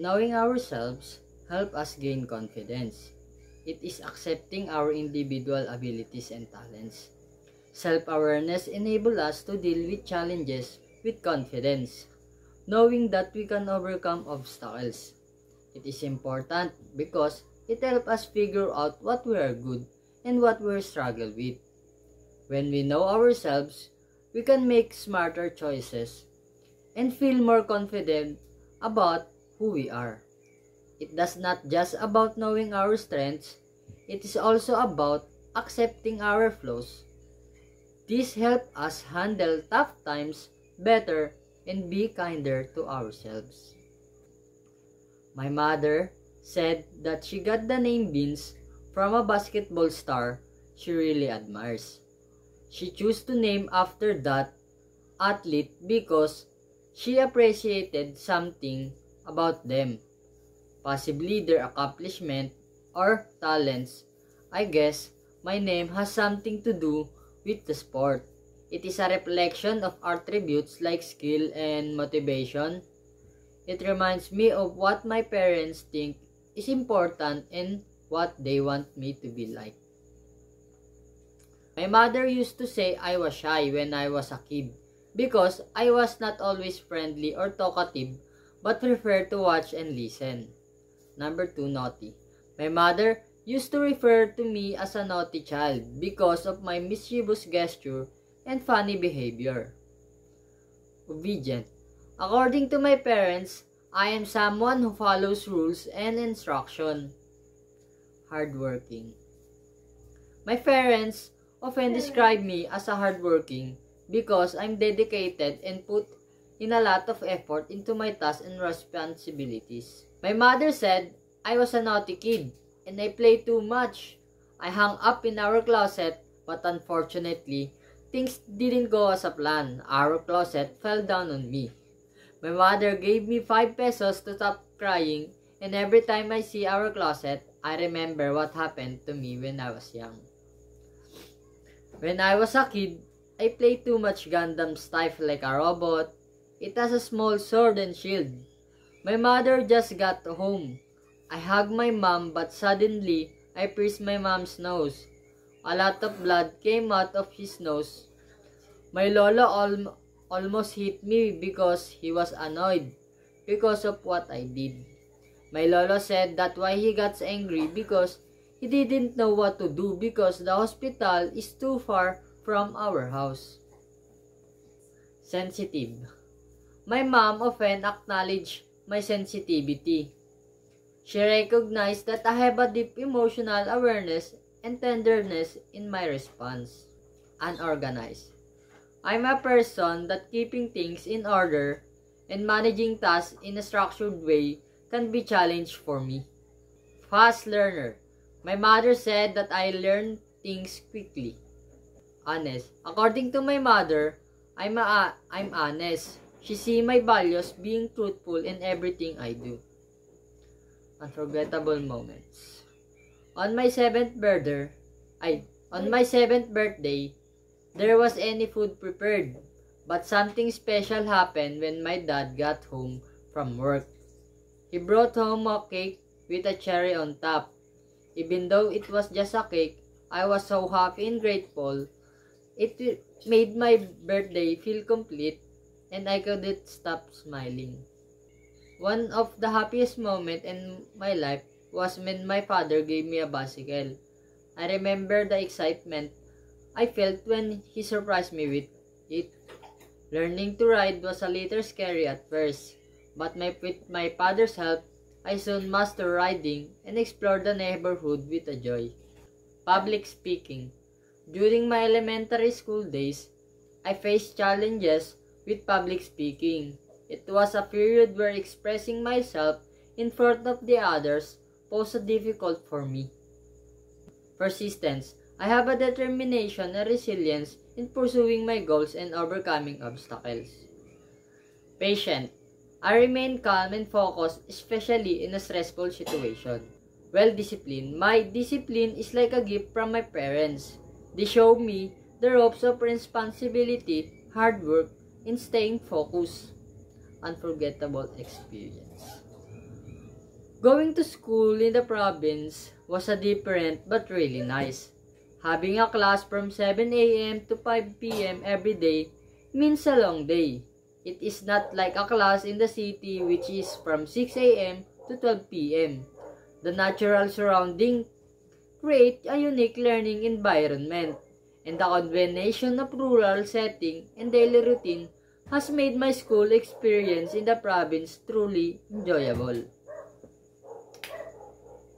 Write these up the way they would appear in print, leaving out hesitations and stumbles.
Knowing ourselves helps us gain confidence. It is accepting our individual abilities and talents. Self-awareness enables us to deal with challenges with confidence, knowing that we can overcome obstacles. It is important because it helps us figure out what we are good and what we struggle with. When we know ourselves, we can make smarter choices and feel more confident about who we are. It does not just about knowing our strengths, it is also about accepting our flaws. This helps us handle tough times better and be kinder to ourselves. My mother said that she got the name Vince from a basketball star she really admires. She chose to name after that athlete because she appreciated something about them, possibly their accomplishment or talents. I guess my name has something to do with the sport. It is a reflection of attributes like skill and motivation. It reminds me of what my parents think is important and what they want me to be like. My mother used to say I was shy when I was a kid because I was not always friendly or talkative but preferred to watch and listen. Number 2, naughty. My mother used to refer to me as a naughty child because of my mischievous gesture and funny behavior. Obedient. According to my parents, I am someone who follows rules and instruction. Hardworking. My parents often describe me as a hardworking because I'm dedicated and put in a lot of effort into my tasks and responsibilities. My mother said I was a naughty kid and I played too much. I hung up in our closet, but unfortunately, things didn't go as a plan. Our closet fell down on me. My mother gave me 5 pesos to stop crying, and every time I see our closet, I remember what happened to me when I was young. When I was a kid, I played too much Gundam stuff like a robot. It has a small sword and shield. My mother just got home. I hugged my mom, but suddenly, I pierced my mom's nose. A lot of blood came out of his nose. My lolo almost hit me because he was annoyed because of what I did. My lolo said that why he got angry because he didn't know what to do because the hospital is too far from our house. Sensitive. My mom often acknowledged my sensitivity. She recognized that I have a deep emotional awareness and tenderness in my response. Unorganized. I'm a person that keeping things in order and managing tasks in a structured way can be challenged for me. Fast learner. My mother said that I learn things quickly. Honest. According to my mother, I'm honest. She sees my values being truthful in everything I do. Unforgettable moments. On my 7th birthday, there was any food prepared, but something special happened when my dad got home from work. He brought home a cake with a cherry on top. Even though it was just a cake, I was so happy and grateful. It made my birthday feel complete, and I couldn't stop smiling. One of the happiest moments in my life was when my father gave me a bicycle. I remember the excitement I felt when he surprised me with it. Learning to ride was a little scary at first, but with my father's help, I soon mastered riding and explored the neighborhood with a joy. Public speaking. During my elementary school days, I faced challenges with public speaking. It was a period where expressing myself in front of the others posed difficult for me. Persistence. I have a determination and resilience in pursuing my goals and overcoming obstacles. Patient. I remain calm and focused, especially in a stressful situation. Well-disciplined. My discipline is like a gift from my parents. They show me the ropes of responsibility, hard work, and staying focused. Unforgettable experience. Going to school in the province was a different but really nice. Having a class from 7 a.m. to 5 p.m. every day means a long day. It is not like a class in the city which is from 6 a.m. to 12 p.m. The natural surrounding create a unique learning environment, and the combination of rural setting and daily routine has made my school experience in the province truly enjoyable.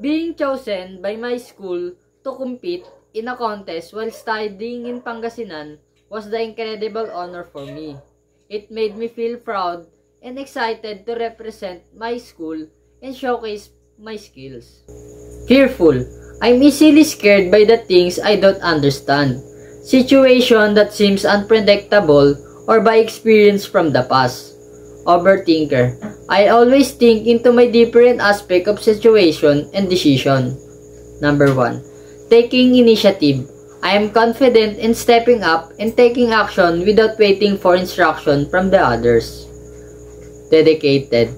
Being chosen by my school to compete in a contest while studying in Pangasinan was the incredible honor for me. It made me feel proud and excited to represent my school and showcase my skills. Fearful. I'm easily scared by the things I don't understand, situation that seems unpredictable, or by experience from the past. Overthinker. I always think into my different aspect of situation and decision. Number 1. Taking initiative. I am confident in stepping up and taking action without waiting for instruction from the others. Dedicated.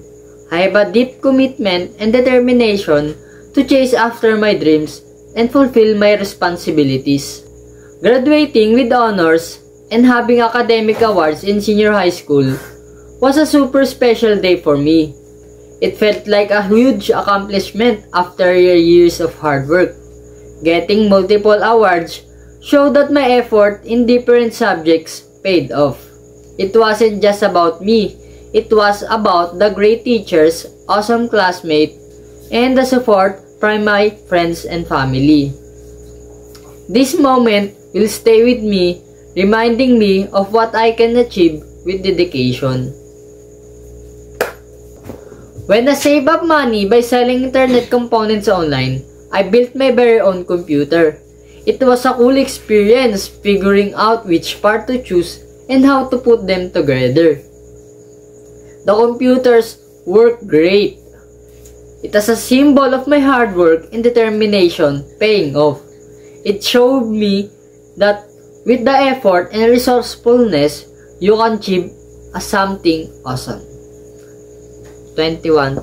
I have a deep commitment and determination to chase after my dreams and fulfill my responsibilities. Graduating with honors and having academic awards in senior high school was a super special day for me. It felt like a huge accomplishment after years of hard work. Getting multiple awards showed that my effort in different subjects paid off. It wasn't just about me, it was about the great teachers, awesome classmates, and the support from my friends and family. This moment will stay with me, reminding me of what I can achieve with dedication. When I save up money by selling internet components online, I built my very own computer. It was a cool experience figuring out which part to choose and how to put them together. The computers work great. It is a symbol of my hard work and determination paying off. It showed me that with the effort and resourcefulness, you can achieve something awesome. 21.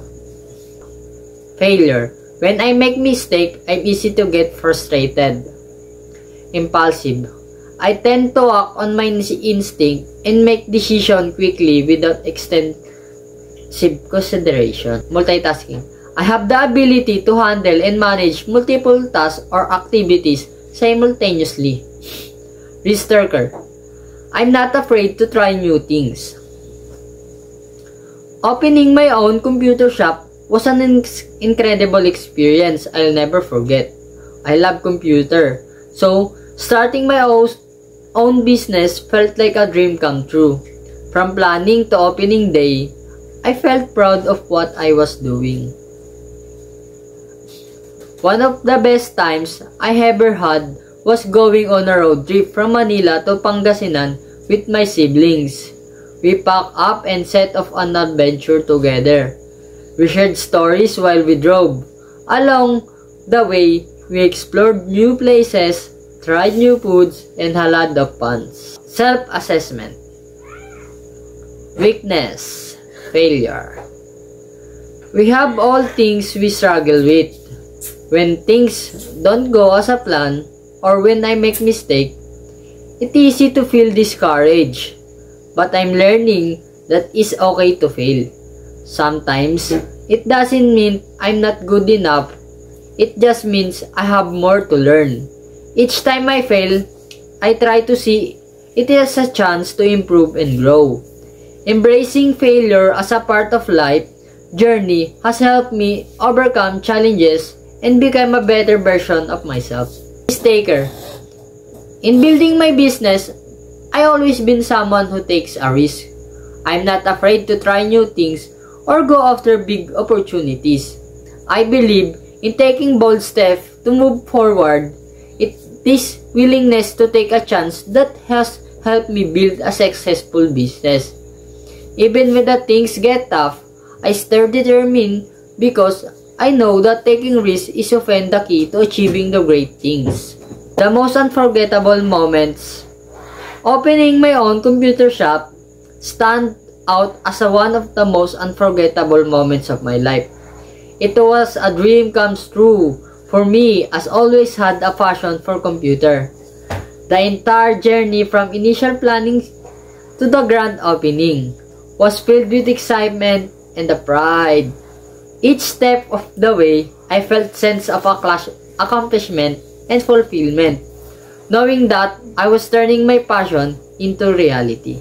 Failure. When I make mistake, I'm easy to get frustrated. Impulsive. I tend to act on my instinct and make decisions quickly without extensive consideration. Multitasking. I have the ability to handle and manage multiple tasks or activities simultaneously. Risk-taker. I'm not afraid to try new things. Opening my own computer shop was an incredible experience I'll never forget. I love computer, so starting my own business felt like a dream come true. From planning to opening day, I felt proud of what I was doing. One of the best times I ever had was going on a road trip from Manila to Pangasinan with my siblings. We packed up and set off on an adventure together. We shared stories while we drove. Along the way, we explored new places, tried new foods, and had a lot of fun. Self-assessment. Weakness. Failure. We have all things we struggle with. When things don't go as a plan, or when I make mistake, it's easy to feel discouraged. But I'm learning that it's okay to fail. Sometimes, it doesn't mean I'm not good enough. It just means I have more to learn. Each time I fail, I try to see it as a chance to improve and grow. Embracing failure as a part of life journey has helped me overcome challenges and become a better version of myself. Risk-taker. In building my business, I always been someone who takes a risk. I'm not afraid to try new things or go after big opportunities. I believe in taking bold steps to move forward. It is willingness to take a chance that has helped me build a successful business. Even when the things get tough, I stay determined because I know that taking risks is often the key to achieving the great things. The most unforgettable moments. Opening my own computer shop stand out as one of the most unforgettable moments of my life. It was a dream comes true for me, as always had a passion for computer. The entire journey from initial planning to the grand opening was filled with excitement and the pride. Each step of the way, I felt sense of accomplishment and fulfillment, knowing that I was turning my passion into reality.